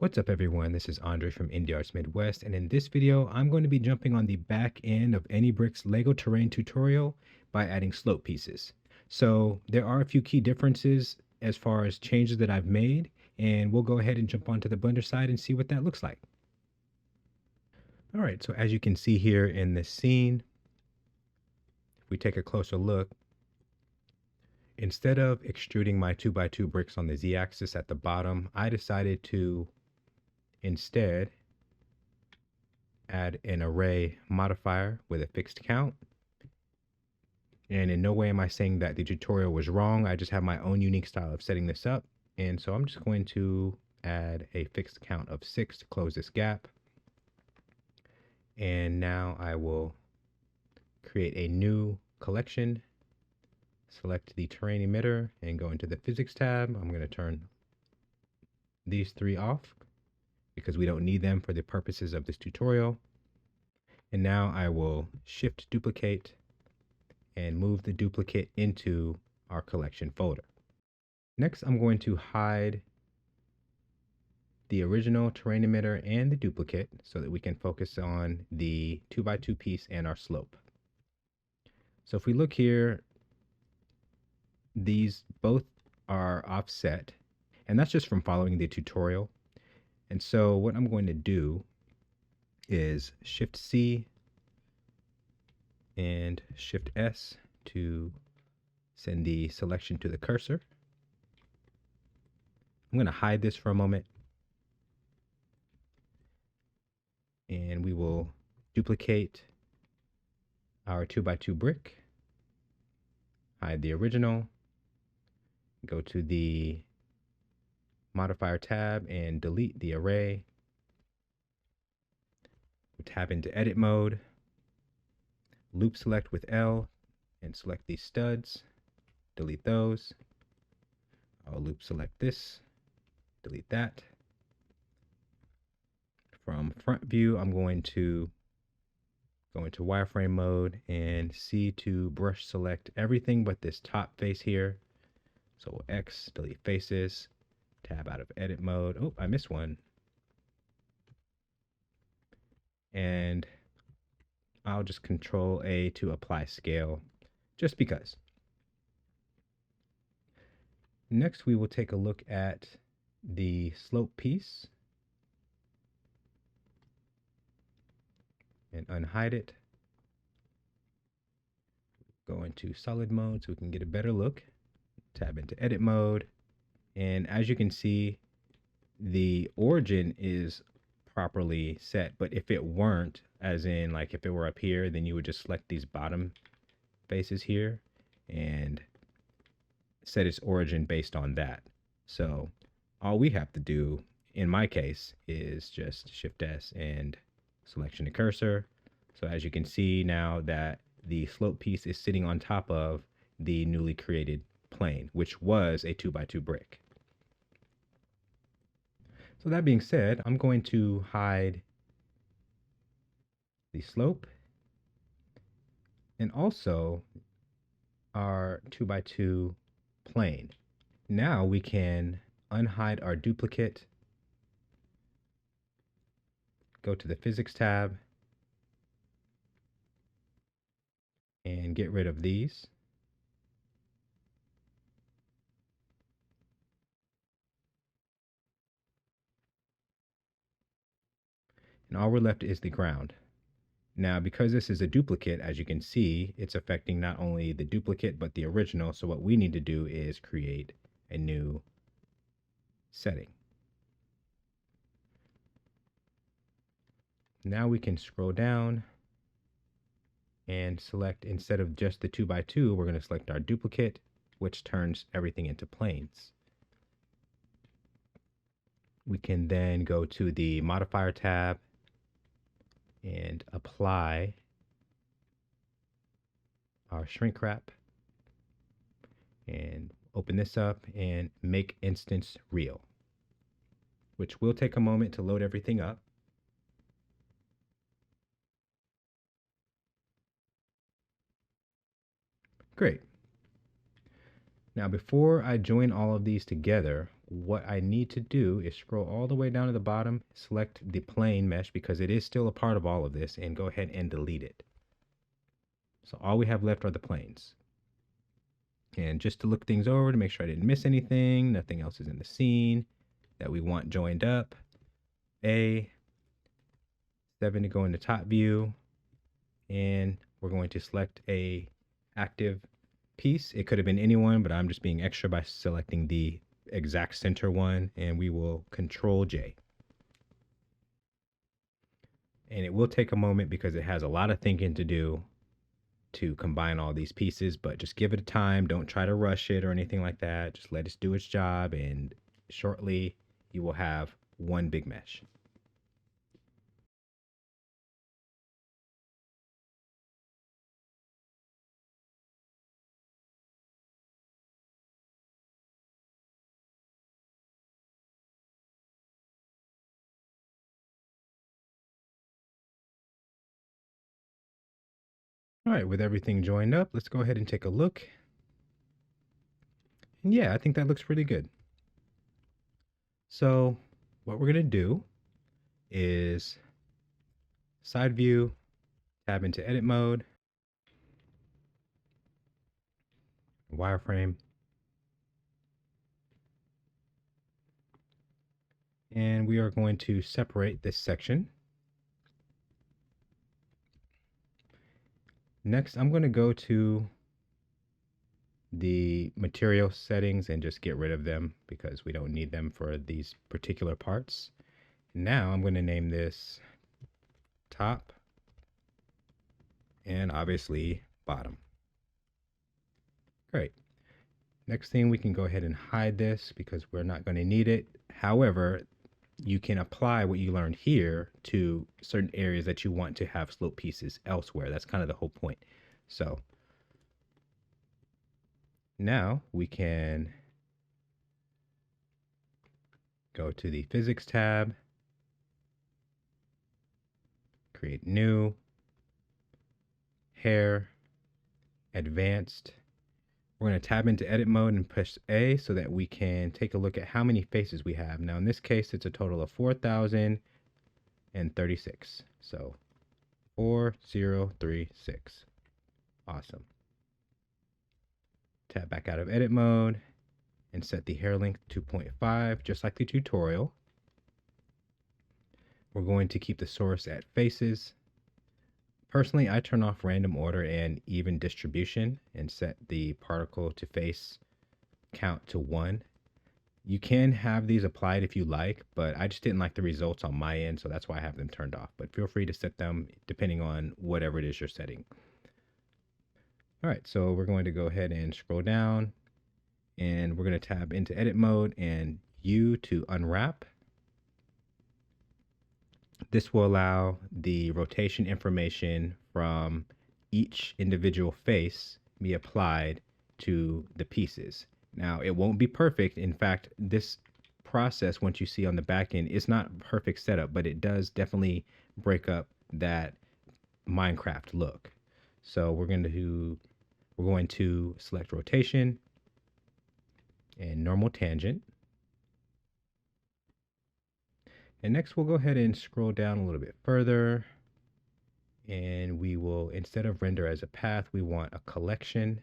What's up everyone, this is Andre from Indie Arts Midwest, and in this video I'm going to be jumping on the back end of Anybrick's Lego terrain tutorial by adding slope pieces. So there are a few key differences as far as changes that I've made, and we'll go ahead and jump onto the Blender side and see what that looks like. Alright, so as you can see here in this scene, if we take a closer look, instead of extruding my 2x2 bricks on the z-axis at the bottom, I decided to instead add an array modifier with a fixed count. And in no way am I saying that the tutorial was wrong. I just have my own unique style of setting this up. And so I'm just going to add a fixed count of 6 to close this gap. And now I will create a new collection, select the terrain emitter and go into the physics tab. I'm going to turn these 3 off because we don't need them for the purposes of this tutorial. And now I will shift duplicate and move the duplicate into our collection folder. Next, I'm going to hide the original terrain emitter and the duplicate so that we can focus on the 2x2 piece and our slope. So if we look here, these both are offset, and that's just from following the tutorial. And so what I'm going to do is Shift C and Shift S to send the selection to the cursor. I'm going to hide this for a moment, and we will duplicate our 2x2 brick, hide the original, go to the modifier tab and delete the array. We'll tab into edit mode, loop select with L and select these studs, delete those. I'll loop select this, delete that. From front view, I'm going to go into wireframe mode and C to brush select everything but this top face here. So we'll X, delete faces, tab out of edit mode. Oh, I missed one. And I'll just Control A to apply scale, just because. Next, we will take a look at the slope piece and unhide it. Go into solid mode so we can get a better look. Tab into edit mode. And as you can see, the origin is properly set, but if it weren't, as in like if it were up here, then you would just select these bottom faces here and set its origin based on that. So all we have to do in my case is just Shift S and selection to cursor. So as you can see now that the slope piece is sitting on top of the newly created plane, which was a 2x2 brick. So that being said, I'm going to hide the slope and also our 2x2 plane. Now we can unhide our duplicate, go to the physics tab and get rid of these. And all we're left is the ground. Now, because this is a duplicate, as you can see, it's affecting not only the duplicate, but the original. So what we need to do is create a new setting. Now we can scroll down and select, instead of just the 2x2, we're going to select our duplicate, which turns everything into planes. We can then go to the modifier tab and apply our shrink wrap and open this up and make instance real, which will take a moment to load everything up. Great. Now before I join all of these together, what I need to do is scroll all the way down to the bottom, select the plane mesh because it is still a part of all of this, and go ahead and delete it. So all we have left are the planes. And just to look things over to make sure I didn't miss anything, nothing else is in the scene that we want joined up. 7 to go in the top view, and we're going to select a active piece. It could have been anyone, but I'm just being extra by selecting the exact center one, and we will Control J. And it will take a moment because it has a lot of thinking to do to combine all these pieces, but just give it a time. Don't try to rush it or anything like that. Just let it do its job, and shortly you will have one big mesh. All right, with everything joined up, let's go ahead and take a look. And yeah, I think that looks pretty good. So what we're going to do is side view, tab into edit mode, wireframe, and we are going to separate this section. Next, I'm going to go to the material settings and just get rid of them because we don't need them for these particular parts. Now I'm going to name this top and obviously bottom. Great. Next thing, we can go ahead and hide this because we're not going to need it. However, you can apply what you learned here to certain areas that you want to have slope pieces elsewhere. That's kind of the whole point. So now we can go to the physics tab, create new, hair, advanced. We're going to tab into edit mode and push A so that we can take a look at how many faces we have. Now in this case, it's a total of 4,036. So 4036. Awesome. Tab back out of edit mode and set the hair length to 2.5, just like the tutorial. We're going to keep the source at faces. Personally, I turn off random order and even distribution and set the particle to face count to 1. You can have these applied if you like, but I just didn't like the results on my end, so that's why I have them turned off. But feel free to set them depending on whatever it is you're setting. All right, so we're going to go ahead and scroll down, and we're going to tab into edit mode and U to unwrap. This will allow the rotation information from each individual face be applied to the pieces. Now, it won't be perfect. In fact, this process, once you see on the back end, is not perfect setup, but it does definitely break up that Minecraft look. So we're going to select rotation and normal tangent. And next we'll go ahead and scroll down a little bit further, and we will, instead of render as a path, we want a collection,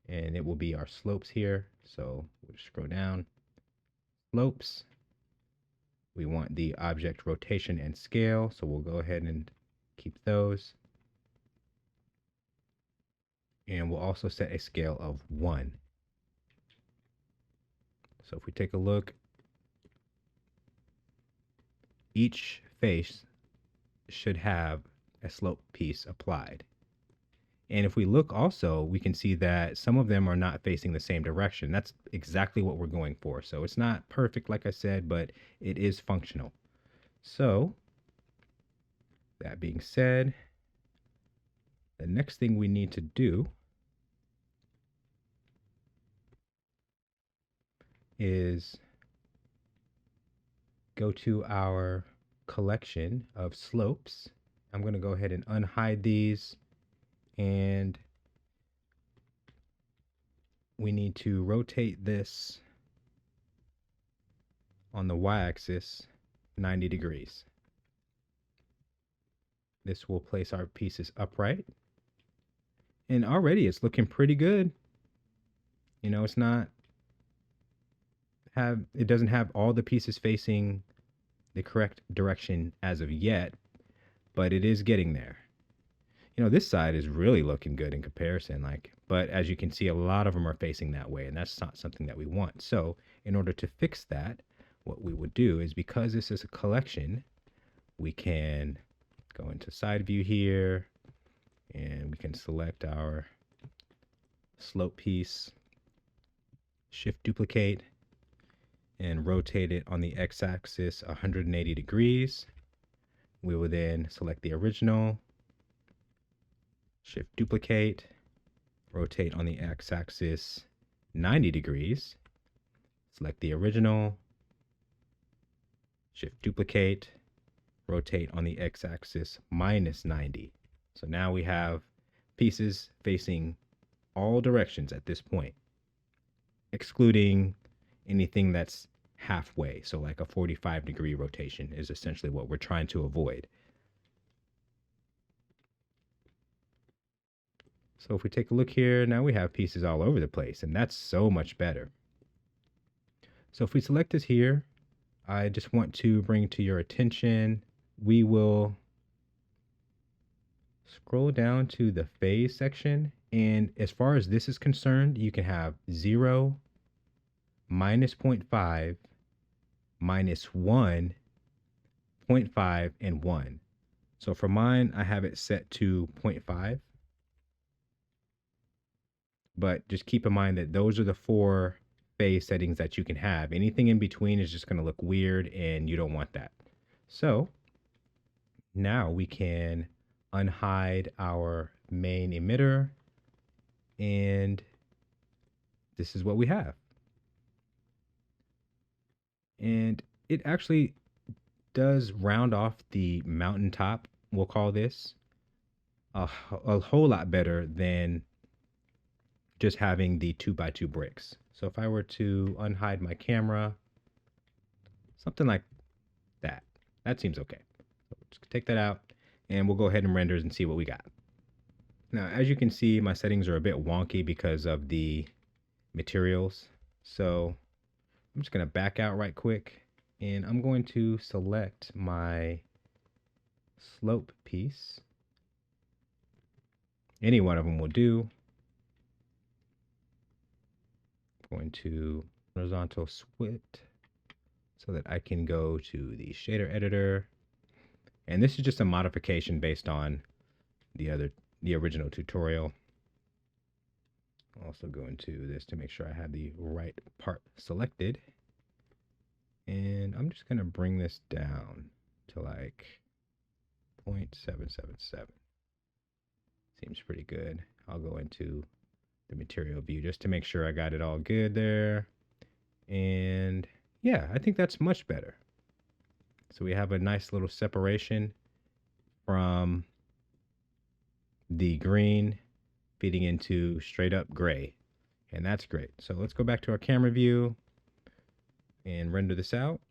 and it will be our slopes here. So we'll scroll down, slopes. We want the object rotation and scale, so we'll go ahead and keep those. And we'll also set a scale of 1. So if we take a look, each face should have a slope piece applied. And if we look also, we can see that some of them are not facing the same direction. That's exactly what we're going for. So it's not perfect, like I said, but it is functional. So that being said, the next thing we need to do is go to our collection of slopes. I'm going to go ahead and unhide these, and we need to rotate this on the y-axis 90 degrees. This will place our pieces upright. And already it's looking pretty good. You know, it doesn't have all the pieces facing the correct direction as of yet, but it is getting there. You know, this side is really looking good in comparison, but as you can see, a lot of them are facing that way, and that's not something that we want. So in order to fix that, what we would do is, because this is a collection, we can go into side view here, and we can select our slope piece, shift duplicate, and rotate it on the x-axis 180 degrees. We will then select the original, shift duplicate, rotate on the x-axis 90 degrees, select the original, shift duplicate, rotate on the x-axis -90. So now we have pieces facing all directions at this point, excluding anything that's halfway. So like a 45-degree rotation is essentially what we're trying to avoid. So if we take a look here, now we have pieces all over the place, and that's so much better. So if we select this here, I just want to bring to your attention, we will scroll down to the phase section. And as far as this is concerned, you can have 0, -0.5, -1, 0.5, and 1. So for mine, I have it set to 0.5. But just keep in mind that those are the 4 phase settings that you can have. Anything in between is just going to look weird, and you don't want that. So now we can unhide our main emitter, and this is what we have. And it actually does round off the mountaintop, we'll call this, a whole lot better than just having the 2x2 bricks. So if I were to unhide my camera, something like that, that seems okay. So just take that out, and we'll go ahead and render and see what we got. Now, as you can see, my settings are a bit wonky because of the materials. So I'm just going to back out right quick, and I'm going to select my slope piece. Any one of them will do. I'm going to horizontal split so that I can go to the shader editor. And this is just a modification based on the original tutorial. I'll also go into this to make sure I have the right part selected. And I'm just going to bring this down to like 0.777. Seems pretty good. I'll go into the material view just to make sure I got it all good there. And yeah, I think that's much better. So we have a nice little separation from the green feeding into straight up gray. And that's great. So let's go back to our camera view and render this out.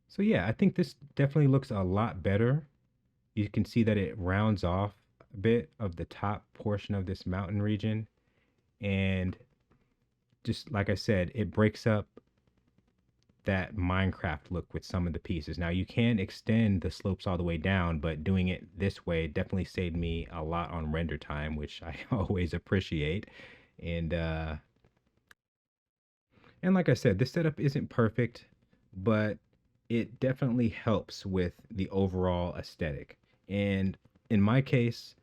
So yeah, I think this definitely looks a lot better. You can see that it rounds off a bit of the top portion of this mountain region. And just like I said, it breaks up that Minecraft look with some of the pieces. Now you can extend the slopes all the way down, but doing it this way definitely saved me a lot on render time, which I always appreciate. And like I said, this setup isn't perfect, but it definitely helps with the overall aesthetic. And in my case,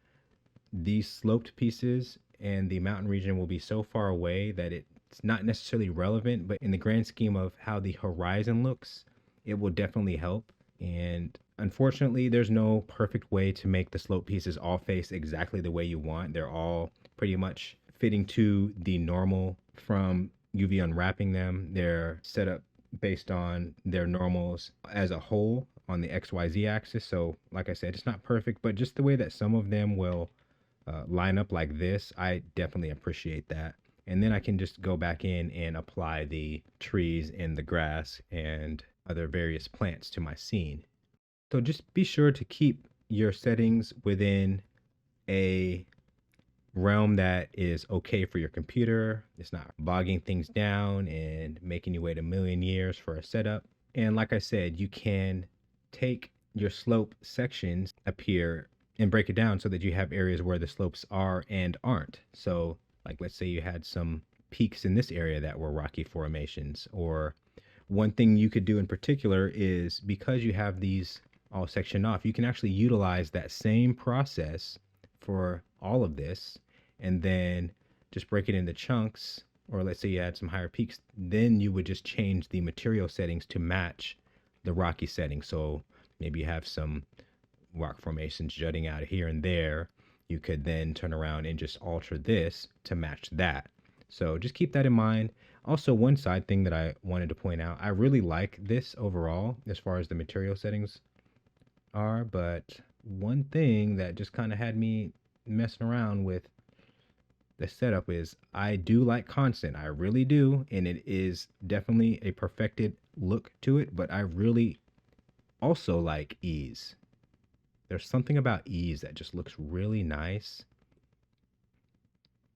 these sloped pieces and the mountain region will be so far away that it's not necessarily relevant, but in the grand scheme of how the horizon looks, it will definitely help. And unfortunately, there's no perfect way to make the slope pieces all face exactly the way you want. They're all pretty much fitting to the normal from UV unwrapping them. They're set up based on their normals as a whole on the XYZ axis. So like I said, it's not perfect, but just the way that some of them will line up like this, I definitely appreciate that. And then I can just go back in and apply the trees and the grass and other various plants to my scene. So just be sure to keep your settings within a realm that is okay for your computer. It's not bogging things down and making you wait a million years for a setup. And like I said, you can take your slope sections up here and break it down so that you have areas where the slopes are and aren't. So like, let's say you had some peaks in this area that were rocky formations, or one thing you could do in particular is, because you have these all sectioned off, you can actually utilize that same process for all of this, and then just break it into chunks. Or let's say you had some higher peaks, then you would just change the material settings to match the rocky settings. So maybe you have some rock formations jutting out here and there. You could then turn around and just alter this to match that. So just keep that in mind. Also, one side thing that I wanted to point out, I really like this overall as far as the material settings are, but one thing that just kind of had me messing around with the setup is I do like constant. I really do, and it is definitely a perfected look to it, but I really also like ease. There's something about ease that just looks really nice,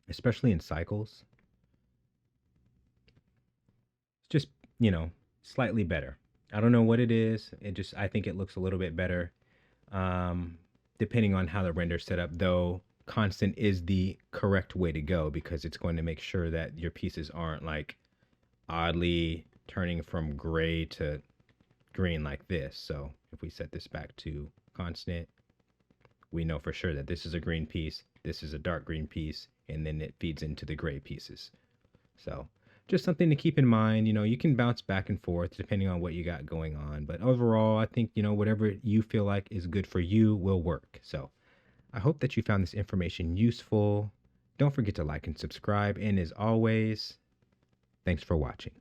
especially in cycles. It's just, slightly better. I don't know what it is. I think it looks a little bit better, um, depending on how the render's set up, though constant is the correct way to go because it's going to make sure that your pieces aren't like oddly turning from gray to green like this. So if we set this back to constant, we know for sure that this is a green piece, this is a dark green piece, and then it feeds into the gray pieces. So just something to keep in mind. You can bounce back and forth depending on what you got going on. But overall, I think, whatever you feel like is good for you will work. So I hope that you found this information useful. Don't forget to like and subscribe. And as always, thanks for watching.